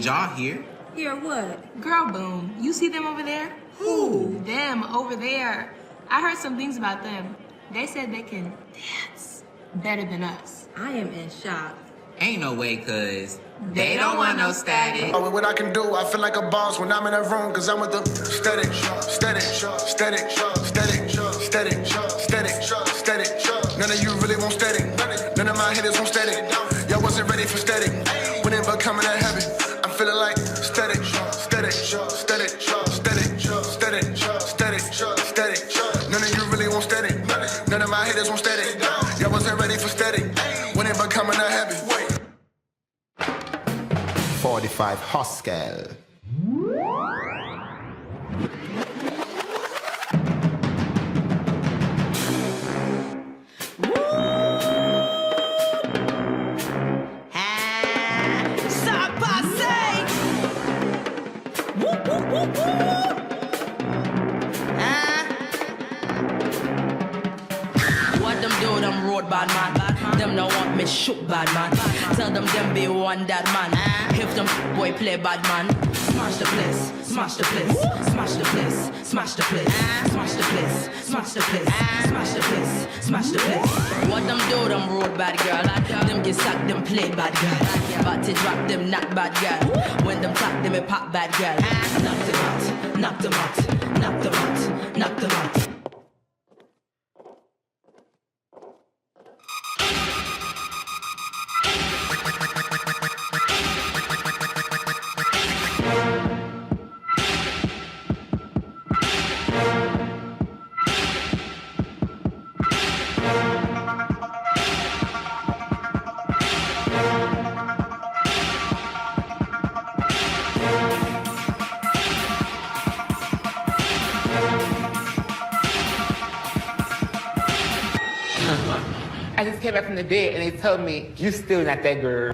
y'all here? Hear what? Girl, boom. You see them over there? Who? Them over there. I heard some things about them. They said they can dance better than us. I am in shock. Ain't no way, cuz they don't want no static. Oh, what I can do, I feel like a boss when I'm in a room, cause I'm with the static, static, static, static, static, static, static. None of you really want static. None of my hitters want static. Y'all wasn't ready for static. When it becoming a habit, I'm feeling like static, static, static, static, static, static, static. None of you really want static. None of my hitters want static. Y'all wasn't ready for static. When it becoming a habit. 45 Hoskel. What them do, them road bad man. Them no want me shoot bad man. Tell them be one that man. If them boy play bad man, smash the place, smash the place, smash the place, smash the place, smash the place, smash the place, smash the place, smash the place. What them do, them road bad girl. Them get sacked, them play bad girl. But to drop them not bad girl. When them tap them a pop bad girl. Knock them out, knock them out, knock them out, knock them out. I just came back from the dead and they told me, you still not that girl.